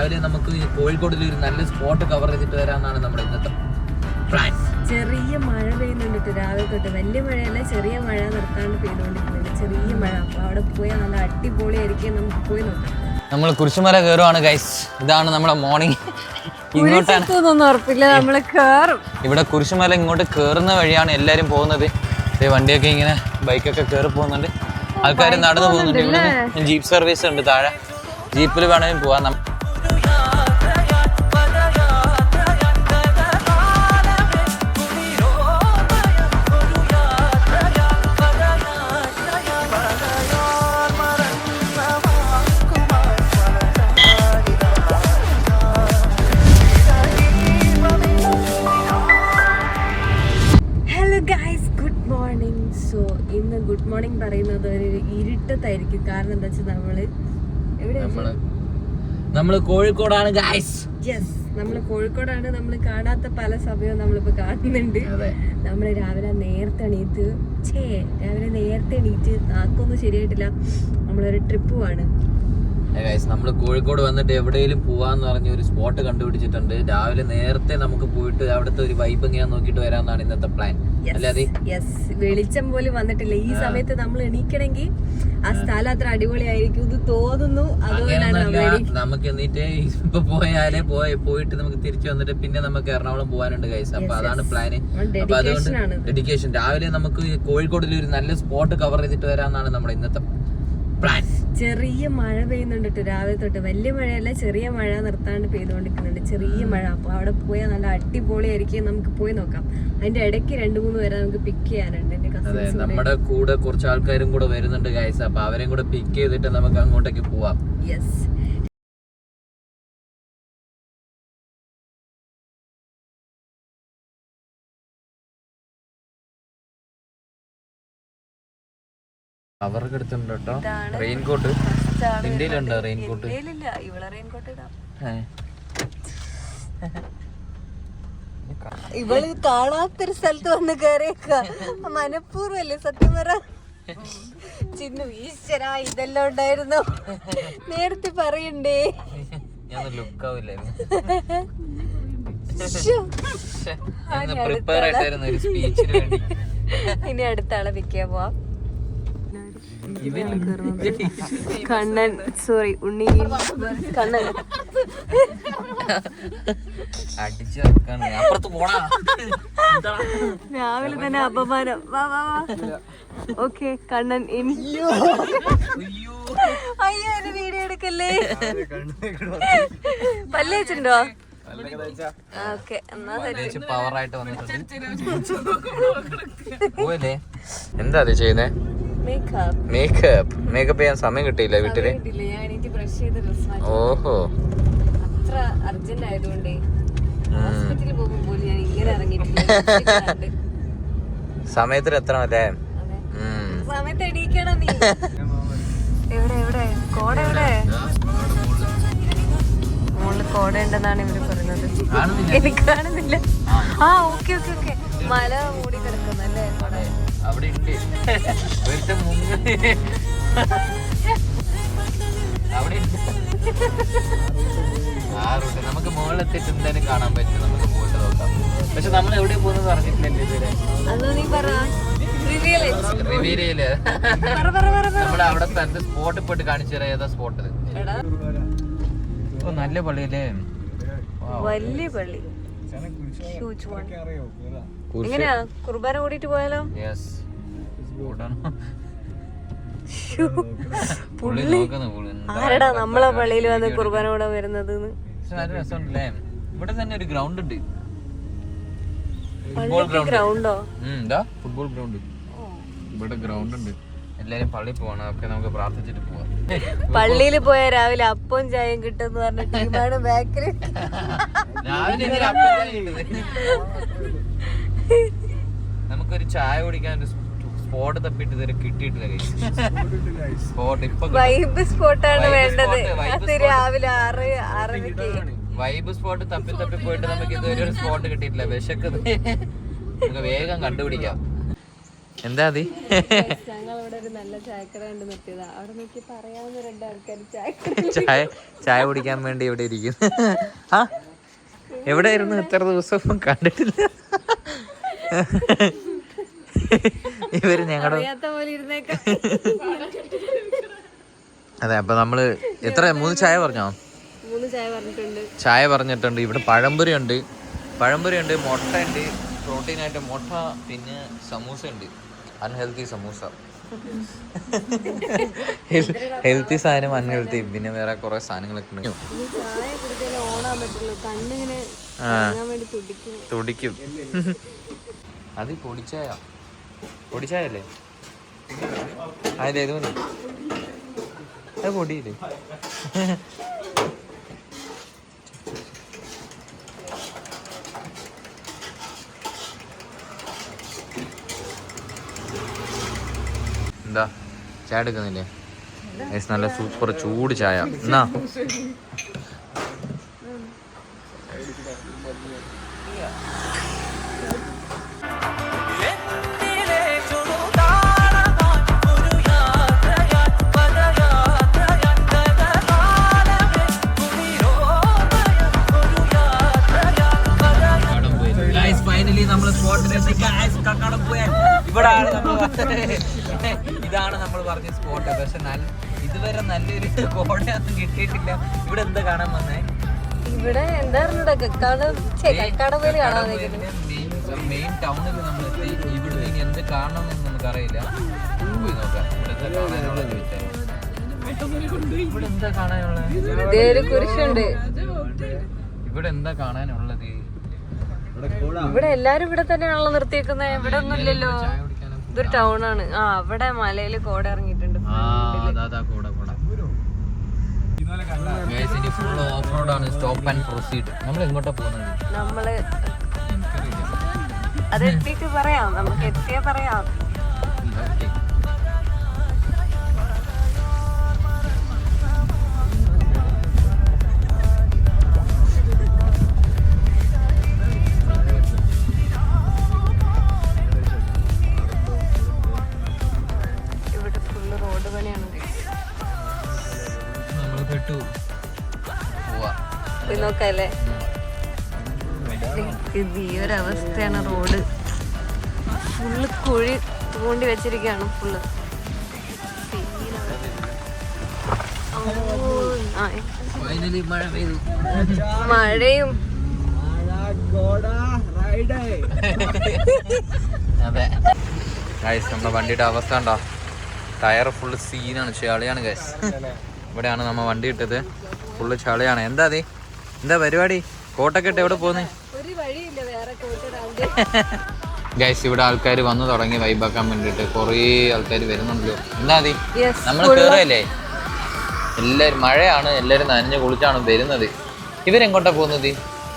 രാവിലെ നമുക്ക് കോഴിക്കോടിൽ ഒരു നല്ല സ്പോട്ട് കവർ ചെയ്തിട്ട് വരാമെന്നാണ് നമ്മുടെ ഇന്നത്തെ പ്ലാൻ. ചെറിയ മഴ പെയ്യുന്നുണ്ട് രാവിലെ തൊട്ട്. വലിയ മഴയല്ല, ചെറിയ മഴ നിർത്താണ്ട് പെയ്തുകൊണ്ടിരിക്കുന്നുണ്ട്. ചെറിയ മഴ. അപ്പൊ അവിടെ പോയാൽ നല്ല അടിപൊളിയായിരിക്കും. നമുക്ക് പോയി നോക്കാം. നമ്മൾ കുരിശുമല കയറുവാണ് ഗൈസ്. ഇതാണ് നമ്മുടെ മോർണിംഗ്. ഇങ്ങോട്ടൊന്നും ഉറപ്പില്ല, നമ്മള് കേറും. ഇവിടെ കുരിശുമല ഇങ്ങോട്ട് കയറുന്ന വഴിയാണ് എല്ലാരും പോകുന്നത്. വണ്ടിയൊക്കെ ഇങ്ങനെ ബൈക്കൊക്കെ കയറി പോകുന്നുണ്ട്, ആൾക്കാർ നടന്നു പോകുന്നുണ്ട്. ഇവിടെ ജീപ്പ് സർവീസ് ഉണ്ട് താഴെ, ജീപ്പിൽ വേണമെങ്കിലും പോവാം. ഇന്ന് ഗുഡ് മോർണിംഗ് പറയുന്നത് ഒരു ഇരുട്ടത്തായിരിക്കും. കാരണം എന്താ വെച്ചാൽ നമ്മള് കോഴിക്കോടാണ് ഗൈസ്. യെസ്, നമ്മള് കോഴിക്കോടാണ്. നമ്മള് കാണാത്ത പല സമയവും നമ്മളിപ്പോ കാണുന്നുണ്ട്. നമ്മള് രാവിലെ നേരത്തെ എണീറ്റ് നാക്കൊന്നും ശരിയായിട്ടില്ല. നമ്മളൊരു ട്രിപ്പ് പോവാണ്. നമ്മള് കോഴിക്കോട് വന്നിട്ട് എവിടെയെങ്കിലും പോവാന്ന് പറഞ്ഞ ഒരു സ്പോട്ട് കണ്ടുപിടിച്ചിട്ടുണ്ട്. രാവിലെ നേരത്തെ നമുക്ക് പോയിട്ട് അവിടുത്തെ ഒരു വൈബ് എങ്ങനെയാ നോക്കിട്ട് വരാന്നാണ് ഇന്നത്തെ പ്ലാൻ. അല്ലാതെ വെളിച്ചം പോലും വന്നിട്ടില്ല. ഈ സമയത്ത് നമ്മൾ എണീക്കണമെങ്കിൽ ആ സ്ഥലം അത്ര അടിപൊളിയായിരിക്കും ഇത് തോന്നുന്നു. അതുകൊണ്ടാണ് നമുക്ക് എന്നിട്ട് ഇപ്പൊ പോയിട്ട് നമുക്ക് തിരിച്ചു വന്നിട്ട് പിന്നെ നമുക്ക് എറണാകുളം പോകാനുണ്ട് ഗൈസ്. അപ്പൊ അതാണ് പ്ലാന്. അപ്പൊ അതുകൊണ്ട് ഡെഡിക്കേഷൻ. രാവിലെ നമുക്ക് കോഴിക്കോടിൽ ഒരു നല്ല സ്പോട്ട് കവർ ചെയ്തിട്ട് വരാന്നാണ് നമ്മുടെ ഇന്നത്തെ പ്ലാൻ. ചെറിയ മഴ പെയ്യുന്നുണ്ട് രാവിലെ തൊട്ട്. വലിയ മഴയല്ല, ചെറിയ മഴ നിർത്താണ്ട് പെയ്തുകൊണ്ടിരിക്കുന്നുണ്ട്. ചെറിയ മഴ. അപ്പൊ അവിടെ പോയാൽ നല്ല അടിപൊളിയായിരിക്കും. നമുക്ക് പോയി നോക്കാം. അതിന്റെ ഇടയ്ക്ക് 2-3 പേരെ നമുക്ക് പിക്ക് ചെയ്യാനുണ്ട്. അതെ, നമ്മുടെ കൂടെ കുറച്ച് ആൾക്കാരും കൂടെ വരുന്നുണ്ട് ഗൈസ്. അപ്പൊ അവരെയും കൂടെ പിക്ക് ചെയ്തിട്ട് നമുക്ക് അങ്ങോട്ടേക്ക് പോവാം. യെസ്. അവർക്ക് എടുത്തിട്ടുണ്ട് കേട്ടോ റെയിൻകോട്ട്. ഇന്ത്യയിലുണ്ടോ റെയിൻകോട്ട്? ഇവള് കാണാത്തൊരു സ്ഥലത്ത് വന്ന് കയറിയേക്ക. മനഃപൂർവ്വല്ലേ സത്യം പറ. ചിന്നു ഈശ്വര, ഇതെല്ലാം ഉണ്ടായിരുന്നു നേരത്തെ പറയണ്ടേ. ഞാൻ ലുക്കാവില്ലായിരുന്നു. ഇനി അടുത്ത ആളെ പിക്കാൻ പോവാം. കണ്ണൻ, സോറി ഉണ്ണി, കണ്ണൻ രാവിലെ തന്നെ അപമാനം. വാ വാ വാ. Okay, Kannan in. അയ്യോ, ഒരു വീഡിയോ എടുക്കല്ലേ. പല്ല് വെച്ചിട്ടുണ്ടോ? ഓക്കെ, എന്നാ പവറായിട്ട് വന്നിട്ടുണ്ട്. എന്താ അത് ചെയ്യുന്നേ? മേക്കപ്പ് ചെയ്യാൻ സമയം കിട്ടിയില്ല വീട്ടില്. ഓഹോ, അത്ര അർജന്റ് ആയതുകൊണ്ടേ ഹോസ്പിറ്റലിൽ പോകുമ്പോൾ ഞാൻ ഇങ്ങനെ ഇറങ്ങിയിട്ടില്ല. സമയത്തിന് എത്തണം അല്ലേ? സമയത്ത് എണീക്കണം നീ. എവിടെ കോട? എവിടെ മുകളിൽ കോട ഉണ്ടെന്നാണ് ഇവര് പറയുന്നത്. എനിക്ക് കാണുന്നില്ല. ആ, ഓക്കെ. മല മൂടി കിടക്കുന്നല്ലേ കോട. അവിടെ ഉണ്ട് നമുക്ക് മുകളിലെത്തിട്ട് എന്തായാലും കാണാൻ പറ്റും. നമുക്ക് പോയിട്ട് നോക്കാം. പക്ഷെ നമ്മൾ എവിടെ പോകുന്നത് പറഞ്ഞിട്ടില്ലല്ലേ ഇതുവരെ. നമ്മുടെ അവിടെ തന്നെ സ്പോട്ടിൽ പോയിട്ട് കാണിച്ചു തരാം. ഏതാ സ്പോട്ട്? നല്ല പള്ളിയല്ലേ, വലിയ പള്ളി. എങ്ങനെയാ, കുർബാന കൂടിയിട്ട് പോയാലോ? ആരടാ നമ്മളെ പള്ളിയിൽ വന്ന് കുർബാന കൂടെ വരുന്നത്? ഇവിടെ തന്നെ ഒരു ഗ്രൗണ്ട് ഉണ്ട്. ഗ്രൗണ്ടോ? Football ground. ഇവിടെ ഗ്രൗണ്ട് ഉണ്ട്. എല്ലാരും പള്ളിയിൽ പോകണം. ഒക്കെ നമുക്ക് പ്രാർത്ഥിച്ചിട്ട് പോവാം. പള്ളിയിൽ പോയ രാവിലെ അപ്പവും ചായയും കിട്ടുമെന്ന് പറഞ്ഞ ടീമാണ് ബാക്കിൽ. നമുക്കൊരു ചായ കുടിക്കാൻ സ്പോട്ട് തപ്പിട്ട് ഇതുവരെ കിട്ടിയിട്ടില്ല. വൈബ് സ്പോട്ടാണ് വേണ്ടത്. രാവിലെ 6:30 വൈബ് സ്പോട്ട് തപ്പി പോയിട്ട് നമുക്ക് ഇതുവരെ ഒരു സ്പോട്ട് കിട്ടിയിട്ടില്ല. വിശക്കുന്നത് നമുക്ക് വേഗം കണ്ടുപിടിക്കാം. എന്താ അത്? ഞങ്ങളിവിടെ ഒരു നല്ല ചായക്കട കണ്ട് നിർത്തിയതാ. അവിടെ നോക്കി പറയാവുന്ന 2 ആൾക്കാർ ചായ കുടിക്കാൻ വേണ്ടി ഇവിടെ ഇരിക്കുന്നു. ആ എവിടെയായിരുന്നു ഇത്ര ദിവസം കണ്ടിട്ടില്ല? ഇവര് ഞങ്ങളുടെ അതെ. അപ്പൊ നമ്മള് എത്ര 3 ചായ പറഞ്ഞോ? 3 ചായ പറഞ്ഞിട്ടുണ്ട്. ചായ പറഞ്ഞിട്ടുണ്ട്. ഇവിടെ പഴംപൊരി ഉണ്ട്, മുട്ട ഉണ്ട്, പ്രോട്ടീനായിട്ട് മുട്ട, പിന്നെ സമൂസ ഉണ്ട്, അൺഹെൽത്തി സമൂസ. ഹെൽത്തി സാധനം അൺഹെൽത്തി, പിന്നെ വേറെ കുറെ സാധനങ്ങളൊക്കെ ഉണ്ട്. തുടിക്കും. അത് പൊടിച്ചായല്ലേ? അതിലേ അത് പൊടിയില്ലേ? എന്താ ചായ എടുക്കുന്നില്ലേ? നല്ല സൂപ്പർ ചൂട് ചായ. എന്നാ ഇതാണ് നമ്മൾ പറഞ്ഞ സ്പോട്ട്. പക്ഷെ ഇതുവരെ നല്ലൊരു കോടയൊന്നും കിട്ടിയിട്ടില്ല. ഇവിടെ എന്താ കാണാൻ വന്നേ? ഇവിടെ എന്താ മെയിൻ ടൗണിൽ നമ്മൾ എത്തി. ഇവിടെ ഇനി എന്ത് കാണണമെന്ന് നമുക്കറിയില്ല. പോയി നോക്കാം ഇവിടെ കാണാനുള്ളത് ചോദിച്ചാൽ. ഇവിടെ എന്താ കാണാനുള്ളത്? ഇവിടെ എന്താ കാണാനുള്ളത്? ഇവിടെ എല്ലാരും ഇവിടെ തന്നെയാണല്ലോ നിർത്തിയേക്കുന്നത്. ഇവിടെ ഒന്നും ഇല്ലല്ലോ. ഇതൊരു ടൗൺ ആണ്. ആ അവിടെ മലയില് കോട ഇറങ്ങിയിട്ടുണ്ട്. നമ്മൾ എങ്ങോട്ടാ പോകുന്നത്? നമ്മള് അത് എത്തിയിട്ട് പറയാം. നമുക്ക് എത്തിയാ പറയാം. നോക്കല്ലേ ഈ ഒരവസ്ഥയാണ്. റോഡ് ഫുള്ള് കുഴി തോണ്ടി വെച്ചിരിക്കുകയാണ്. ഫുള്ള് മഴയും. അതെ ഗൈസ്, നമ്മുടെ വണ്ടിയുടെ അവസ്ഥ ഉണ്ടോ? ടയർ ഫുള്ള് സീനാണ്, ചളിയാണ് ഗൈസ്. ഇവിടെയാണ് നമ്മ വണ്ടി ഇട്ടത്. ഫുള്ള് ചളിയാണ്. എന്താ പരിപാടി? കോട്ടൊക്കെ ഇട്ട് എവിടെ പോകുന്നേ? ഗൈസ്, ഇവിടെ ആൾക്കാർ വന്നു തുടങ്ങി വൈബാക്കാൻ വേണ്ടിട്ട്. കുറേ ആൾക്കാർ വരുന്നുണ്ടല്ലോ. എന്താ നമ്മള് കേറല്ലേ? എല്ലാരും മഴയാണ്, എല്ലാരും നനഞ്ഞ് കുളിച്ചാണ് വരുന്നത്. ഇവരെങ്ങോട്ടാ പോകുന്നത്?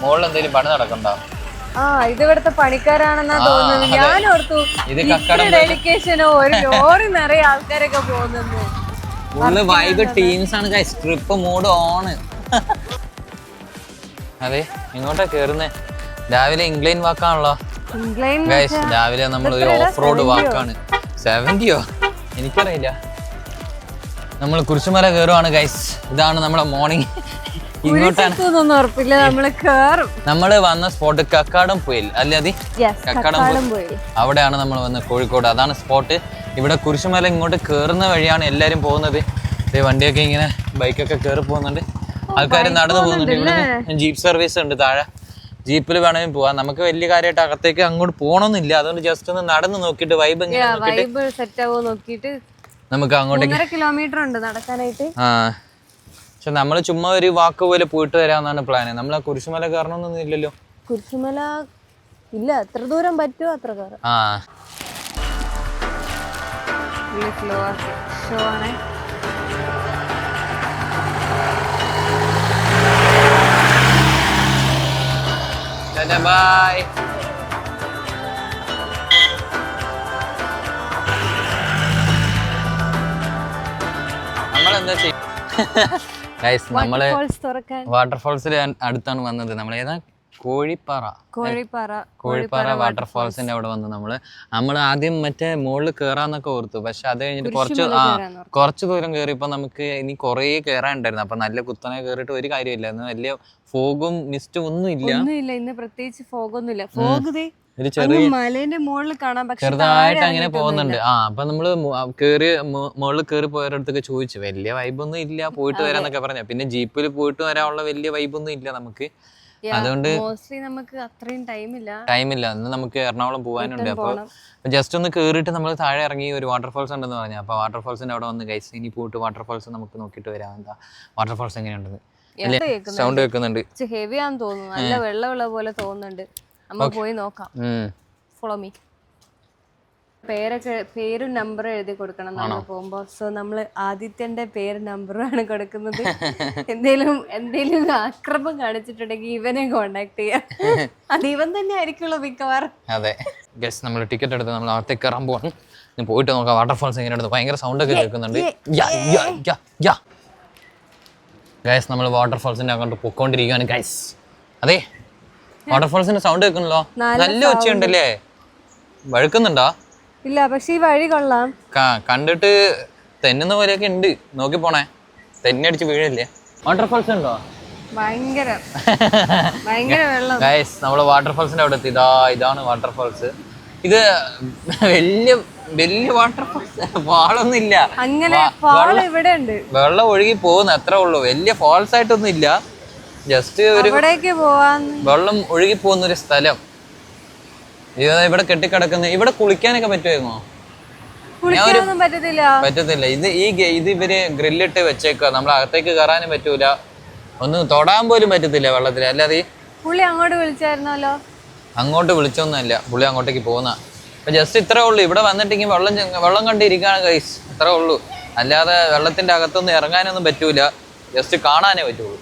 മുകളിൽ എന്തെങ്കിലും പണി നടക്കണ്ടോ? ഇത് ഇവിടുത്തെ പണിക്കാരാണെന്നാ തോന്നുന്നത്. ഞാൻ ഓർത്തു ഡെഡിക്കേഷനോ ഒരു ലോറി നിറയെ ആൾക്കാരൊക്കെ പോകുന്നത്. ഫുള്ള് വൈബ് ടീംസ് ആണ് ഗൈസ്. Trip mood on. അതെ, ഇങ്ങോട്ടാ കേറുന്നേ? രാവിലെ ഇംഗ്ലൈൻ വാക്കാണല്ലോ ഗൈസ്. രാവിലെ നമ്മളൊരു ഓഫ് റോഡ് വാക്കാണ്. 70യോ എനിക്കറിയില്ല. നമ്മൾ കുരിശുമല കേറുവാണ് ഗൈസ്. ഇതാണ് നമ്മളെ മോർണിംഗ്. ഇങ്ങോട്ടാണ് നമ്മള് വന്ന സ്പോട്ട് കക്കാടം പോയിൽ അല്ലേ? അതി കക്കാടം പോയിൽ. അവിടെയാണ് നമ്മൾ വന്നത്, കോഴിക്കോട്. അതാണ് സ്പോട്ട്. ഇവിടെ കുരിശുമല ഇങ്ങോട്ട് കേറുന്ന വഴിയാണ് എല്ലാരും പോകുന്നത്. വണ്ടിയൊക്കെ ഇങ്ങനെ ബൈക്കൊക്കെ കയറി പോകുന്നുണ്ട്, ആൾക്കാർ നടന്നു പോകുന്നുണ്ട്. ഇവിടെ ജീപ്പ് സർവീസ് ഉണ്ട് താഴെ. ജീപ്പിൽ വേണമെങ്കിൽ പോവാം. നമുക്ക് വലിയ കാര്യമായിട്ട് അകത്തേക്ക് അങ്ങോട്ട് പോകണമെന്നില്ല. അതുകൊണ്ട് ജസ്റ്റ് ഒന്ന് നടന്ന് നോക്കിയിട്ട് വൈബ് സെറ്റ് ആവോ നോക്കിയിട്ട് നമുക്ക് അങ്ങോട്ടേക്ക് കിലോമീറ്റർ ഉണ്ട് നടക്കാനായിട്ട്. പക്ഷെ നമ്മള് ചുമ്മാ ഒരു വാക്ക് പോലെ പോയിട്ട് വരാമെന്നാണ് പ്ലാന്. നമ്മൾ ആ കുരിശുമല കയറണമെന്നൊന്നും ഇല്ലല്ലോ. കുരിശുമല ഇല്ല, എത്ര ദൂരം പറ്റുമോ അത്ര കയറാം. ഷോ ആണേ. ബൈ. നമ്മളെന്താ ചെയ്യും? നമ്മള് വാട്ടർഫോൾസിൽ അടുത്താണ് വന്നത്. നമ്മൾ ഏതാ കോഴിപ്പാറ വാട്ടർഫാൾസിന്റെ അവിടെ വന്ന് നമ്മൾ ആദ്യം മറ്റേ മുകളിൽ കേറാന്നൊക്കെ ഓർത്തു. പക്ഷെ അത് കഴിഞ്ഞിട്ട് കുറച്ച് ദൂരം കയറിയപ്പോ നമുക്ക് ഇനി കുറേ കയറാനുണ്ടായിരുന്നു. അപ്പൊ നല്ല കുത്തനെ കയറിയിട്ട് ഒരു കാര്യമില്ല. വലിയ ഫോഗും മിസ്റ്റും ഒന്നും ഇല്ല. ഇന്ന് പ്രത്യേകിച്ച് ഫോഗൊന്നുമില്ല. ഫോഗ് ഒരു ചെറിയ മലേന്റെ മുകളിൽ കാണാൻ ചെറുതായിട്ട് അങ്ങനെ പോകുന്നുണ്ട്. അപ്പൊ നമ്മള് മുകളിൽ കയറി പോയവരടുത്തൊക്കെ ചോദിച്ചു, വലിയ വൈബൊന്നും ഇല്ല, പോയിട്ട് വരാന്നൊക്കെ പറഞ്ഞു. പിന്നെ ജീപ്പിൽ പോയിട്ട് വരാനുള്ള വലിയ വൈബൊന്നും ഇല്ല നമുക്ക്. അതുകൊണ്ട് നമുക്ക് അത്രയും ടൈമില്ല. ഇന്ന് നമുക്ക് എറണാകുളം പോകാനുണ്ട്. അപ്പൊ ജസ്റ്റ് ഒന്ന് കേറിയിട്ട് നമ്മൾ താഴെ ഇറങ്ങി ഒരു വാട്ടർഫാൾസ് ഉണ്ടെന്ന് പറഞ്ഞു. അപ്പൊ വാട്ടർഫാൾസിന്റെ അവിടെ വന്ന് ഗൈസ് ഇനി പോയിട്ട് വാട്ടർഫാൾസ് നമുക്ക് നോക്കിയിട്ട് വരാം. എന്താ വാട്ടർഫാൾസ് എങ്ങനെയുണ്ടെന്ന്. സൗണ്ട് വെക്കുന്നുണ്ട്. ഹെവി ആണെന്ന് തോന്നുന്നു. നല്ല വെള്ളമുള്ള പോലെ തോന്നുന്നുണ്ട്. നമുക്ക് പോയി നോക്കാം. Follow me. പേരും നമ്പറും എഴുതി കൊടുക്കണം നമ്മൾ പോകുമ്പോ. സോ നമ്മള് ആദിത്യന്റെ പേര് നമ്പറുമാണ് കൊടുക്കുന്നത്. എന്തേലും ആക്രമം കാണിച്ചിട്ടുണ്ടെങ്കിൽ ഇവനെ കോണ്ടാക്ട് ചെയ്യാം. അത് ഇവൻ തന്നെ ആയിരിക്കുള്ളൂ മിക്കവാറും. അതെ ഗസ്, നമ്മൾ ടിക്കറ്റ് എടുത്ത് നമ്മൾ അകത്തേക്ക് കയറാൻ പോവാണ്. പോയിട്ട് നോക്കാം വാട്ടർഫാൾസ് എങ്ങനെയാണ്. ഭയങ്കര സൗണ്ട് ഒക്കെ കേൾക്കുന്നുണ്ട്. ഗൈസ് നമ്മൾ വാട്ടർഫാൾസിന്റെ അങ്ങോട്ട് പൊക്കോണ്ടിരിക്കുകയാണ് ഗൈസ്. അതെ, വാട്ടർഫാൾസിന്റെ സൗണ്ട് കേൾക്കണല്ലോ. നല്ല ഒച്ചയുണ്ടല്ലേ? വഴുക്കുന്നുണ്ടോ? ഇല്ല, പക്ഷെ ഈ വഴി കൊള്ളാം. കണ്ടിട്ട് തെന്നുന്ന പോലെയൊക്കെ ഉണ്ട്. നോക്കി പോണേ, തെന്നടിച്ച് വീഴല്ലേ. വാട്ടർഫാൾസ് ഉണ്ടോ? ഭയങ്കര വെള്ളം. ഗൈസ് നമ്മള് വാട്ടർഫാൾസിന്റെ അവിടെ എത്തി. ഇതാണ് വാട്ടർഫാൾസ്. ഇത് വലിയ വാട്ടർഫാൾസ്, ഫാളൊന്നും ഇല്ല. അങ്ങനെ ഇവിടെ ഉണ്ട്. വെള്ളം ഒഴുകി പോകുന്നു, അത്രേ ഉള്ളൂ. വലിയ ഫാൾസ് ആയിട്ടൊന്നും ഇല്ല. ജസ്റ്റ് ഒരു വെള്ളം ഒഴുകി പോകുന്ന ഒരു സ്ഥലം. ഇവിടെ കെട്ടിക്കിടക്കുന്ന. ഇവിടെ കുളിക്കാനൊക്കെ പറ്റുമായിരുന്നോ? പറ്റത്തില്ല. ഇത് ഇവര് ഗ്രില്ലിട്ട് വെച്ചേക്കുക. നമ്മൾ അകത്തേക്ക് കയറാനും പറ്റൂല, ഒന്നും തൊടാൻ പോലും പറ്റത്തില്ല വെള്ളത്തിൽ. അല്ലാതെ പുള്ളി അങ്ങോട്ട് വിളിച്ചായിരുന്നല്ലോ. അങ്ങോട്ട് വിളിച്ചൊന്നുമല്ല, പുള്ളി അങ്ങോട്ടേക്ക് പോകുന്ന. അപ്പൊ ജസ്റ്റ് ഇത്രേ ഉള്ളൂ. ഇവിടെ വന്നിട്ടെങ്കിൽ വെള്ളം കണ്ടിരിക്കുകയാണ് ഗൈസ്, ഇത്രേ ഉള്ളൂ. അല്ലാതെ വെള്ളത്തിന്റെ അകത്തൊന്നും ഇറങ്ങാനൊന്നും പറ്റൂല, ജസ്റ്റ് കാണാനേ പറ്റുള്ളൂ.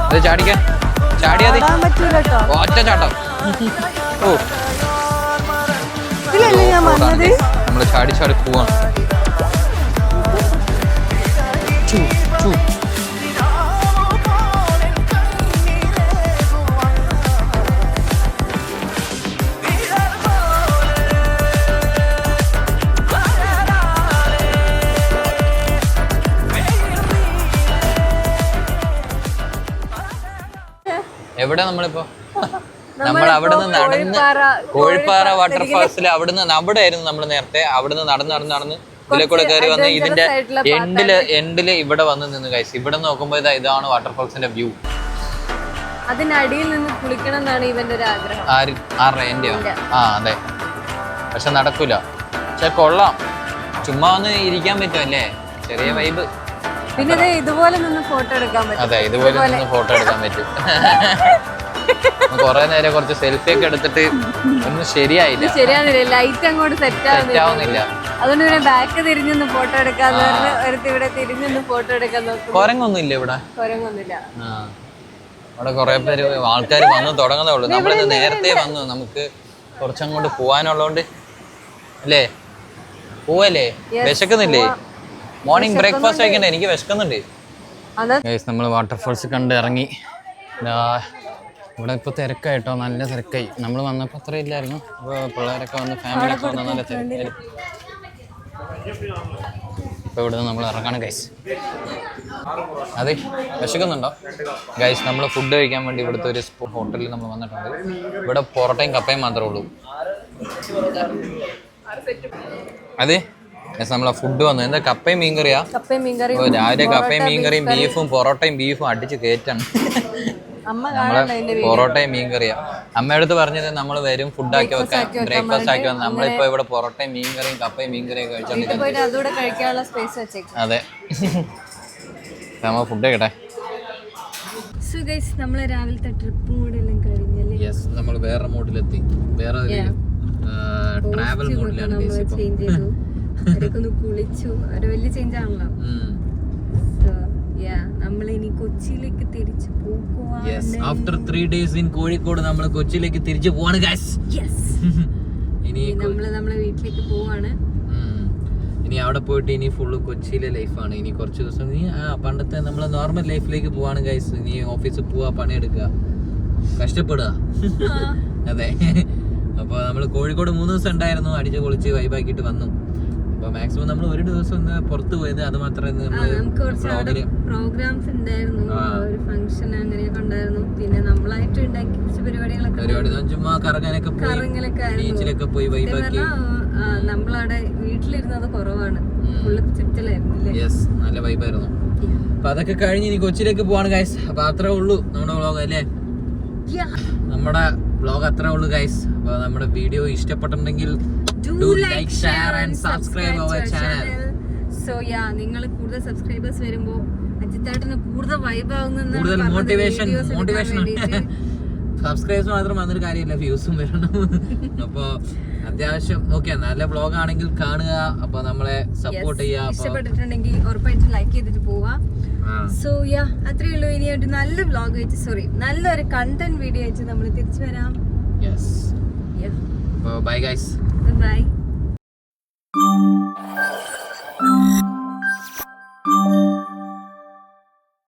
അത് ചാടിക്കാൻ ചാടിയാതി ഒറ്റ ചാട്ടം. നമ്മള് ചാടി പോവാണ്. എവിടെ നമ്മളിപ്പോ? നമ്മൾ അവിടുന്ന് നടന്ന് കോഴിപ്പാറ വാട്ടർഫാൾസിൽ അവിടെ ആയിരുന്നു നമ്മൾ നേരത്തെ. അവിടുന്ന് നടന്ന് ഇതിലെ കൂടെ കയറി വന്ന് ഇതിന്റെ എൻഡില് ഇവിടെ വന്ന് നിന്ന് ഗൈസ്. ഇവിടെ നോക്കുമ്പോ ഇതാണ് വാട്ടർഫാൾസിന്റെ വ്യൂ. അതിനടിയിൽ നിന്ന് കുളിക്കണം എന്നാണ് ഇവന്റെ ഒരു ആഗ്രഹം. ആരുടെ? എന്റെയോ? അതെ. പക്ഷെ നടക്കൂല. പക്ഷെ കൊള്ളാം, ചുമ്മാ ഒന്ന് ഇരിക്കാൻ പറ്റുമല്ലേ, ചെറിയ വൈബ്. പിന്നെ ഇതുപോലെ നിന്ന് ഫോട്ടോ എടുക്കാൻ പറ്റും. അതെ, ഇതുപോലെ നിന്ന് ഫോട്ടോ എടുക്കാൻ പറ്റും. കൊറേ നേരം കുറച്ച് സെൽഫി ഒക്കെ എടുത്തിട്ട് ഒന്നും ശരിയായില്ല. ലൈറ്റ് അങ്ങോട്ട് സെറ്റ് ആവുന്നില്ല. അതുകൊണ്ട് പിന്നെ ബാക്ക് തിരിഞ്ഞൊന്ന് ഫോട്ടോ എടുക്കാന്ന് പറഞ്ഞ് ഇവിടെ തിരിഞ്ഞൊന്ന് ഫോട്ടോ എടുക്കാൻ നോക്കും. കൊരങ്ങൊന്നും ഇല്ല ഇവിടെ. കൊരങ്ങൊന്നുമില്ല. അവിടെ കുറെ പേര് ആൾക്കാർ വന്ന് തുടങ്ങുന്നേ ഉള്ളൂ. നമ്മളിത് നേരത്തെ വന്നു, നമുക്ക് കുറച്ചങ്ങോട്ട് പോവാനുള്ളതുകൊണ്ട് അല്ലേ. പോവല്ലേ? വിശക്കുന്നില്ലേ? മോർണിംഗ് ബ്രേക്ക്ഫാസ്റ്റ് കഴിക്കണ്ടേ? എനിക്ക് വിശക്കുന്നുണ്ട്. നമ്മൾ വാട്ടർഫാൾസ് കണ്ട് ഇറങ്ങി. ഇവിടെ ഇപ്പൊ തിരക്കായിട്ടോ, നല്ല തിരക്കായി. നമ്മൾ വന്നപ്പോ അത്ര ഇല്ലായിരുന്നു. അപ്പൊ പിള്ളേരൊക്കെ വന്ന് ഫാമിലിയൊക്കെ വന്ന് നല്ല തിരക്കായി. ഇപ്പൊ ഇവിടുന്ന് നമ്മൾ ഇറങ്ങാണ് ഗൈസ്. അതെ, വിശക്കുന്നുണ്ടോ ഗൈസ്? നമ്മൾ ഫുഡ് കഴിക്കാൻ വേണ്ടി ഇവിടുത്തെ ഒരു ഹോട്ടലിൽ നമ്മൾ വന്നിട്ടുണ്ട്. ഇവിടെ പൊറോട്ടയും കപ്പയും മാത്രമേ ഉള്ളൂ. അതെ, നമ്മളെ ഫുഡ് വന്നു. എന്താ കപ്പയും മീൻകറിയാ? രാവിലെ കപ്പയും മീൻകറിയും ബീഫും പൊറോട്ടയും ബീഫും അടിച്ച് കയറ്റാണ്. നമ്മളെ പൊറോട്ടയും മീൻകറിയാ. അമ്മയടുത്ത് പറഞ്ഞത് നമ്മൾ വരും ഫുഡ് ആക്കി വെക്കാൻ, ബ്രേക്ക്ഫാസ്റ്റ് ആക്കി വന്നത്. നമ്മളിപ്പോ ഇവിടെ പൊറോട്ടയും മീൻകറിയും കപ്പയും മീൻകറിയും കഴിച്ചോണ്ടിരിക്കുന്നത്. അതെ, നമ്മൾ ഫുഡ് കഴിക്കട്ടെ. നമ്മൾ വേറെ മോഡിലെത്തി. വേറെ ട്രാവൽ മോഡിലാണ്. കുളിച്ചു, ഒരു വലിയ ചേഞ്ച് ആണല്ലോ. നമ്മളിനി കൊച്ചിയിലേക്ക് തിരിച്ചു പോകുവാണ്. ആഫ്റ്റർ 3 days ഇൻ കോഴിക്കോട് നമ്മൾ കൊച്ചിയിലേക്ക് തിരിച്ചു പോവാണ് ഗൈസ്. ഇനി നമ്മളെ വീട്ടിലേക്ക് പോവാണ്. ഇനി അവിടെ പോയിട്ട് ഇനി ഫുള്ള് കൊച്ചിയിലെ ലൈഫാണ്. ഇനി കുറച്ച് ദിവസം ഇനി പണ്ടത്തെ നമ്മളെ നോർമൽ ലൈഫിലേക്ക് പോവാണ് ഗൈസ്. ഇനി ഓഫീസിൽ പോവാ, പണിയെടുക്കുക, കഷ്ടപ്പെടുക. അതെ. അപ്പൊ നമ്മള് കോഴിക്കോട് 3 ദിവസം ഉണ്ടായിരുന്നു, അടിച്ച് പൊളിച്ച് വൈബാക്കിട്ട് വന്നു. അപ്പൊ മാക്സിമം നമ്മൾ ഒരു ദിവസം ഒന്ന് പുറത്തു പോയത്, അത് മാത്രമേ പ്രോഗ്രാംസ് ഉണ്ടായിരുന്നു, ഒരു ഫംഗ്ഷൻ അങ്ങനെയൊക്കെ ഉണ്ടായിരുന്നു. പിന്നെ നമ്മളായിട്ട് ഉണ്ടാക്കി കുറച്ച് പരിപാടികളൊക്കെ ചുമ്മാ കറങ്ങാനൊക്കെ ബീച്ചിലൊക്കെ പോയി വൈബാക്കി. നമ്മളവിടെ വീട്ടിലിരുന്നത് കുറവാണ്, ഫുള്ള് ചുറ്റലായിരുന്നു. യെസ്, നല്ല വൈബായിരുന്നു. അപ്പൊ അതൊക്കെ കഴിഞ്ഞ് ഇനി കൊച്ചിയിലേക്ക് പോവാണ് ഗൈസ്. അപ്പൊ അത്രേ ഉള്ളൂ നമ്മുടെ വ്ളോഗ് അല്ലേ. നമ്മുടെ വ്ളോഗ് അത്രേ ഉള്ളൂ ഗൈസ്. അപ്പൊ നമ്മുടെ വീഡിയോ ഇഷ്ടപ്പെട്ടിട്ടുണ്ടെങ്കിൽ do like, share and subscribe our channel. So yeah, നിങ്ങൾ കൂടുതൽ സബ്സ്ക്രൈബേഴ്സ് വരുമ്പോൾ അജിത്തേട്ടന് കൂടുതൽ വൈബ് ആവുന്ന കൂടുതൽ മോട്ടിവേഷൻ സബ്സ്ക്രൈബേഴ്സ് മാത്രം വന്നൊരു കാര്യമില്ല, വ്യൂസും വരണം. അപ്പൊ അത്യാവശ്യം ഓക്കെ, നല്ല വ്ളോഗ് ആണെങ്കിൽ കാണുക. അപ്പൊ നമ്മളെ സപ്പോർട്ട് ചെയ്യുക. ഇഷ്ടപ്പെട്ടിട്ടുണ്ടെങ്കിൽ ഉറപ്പായിട്ട് ലൈക്ക് ചെയ്തിട്ട് പോവാ. സോ യാ, അത്രേ ഉള്ളൂ. ഇനി ഒരു നല്ല വ്ളോഗ് വെച്ച് നല്ലൊരു കണ്ടന്റ് വീഡിയോ വെച്ച് നമ്മൾ തിരിച്ചു വരാം. Yes, bye guys. Bye.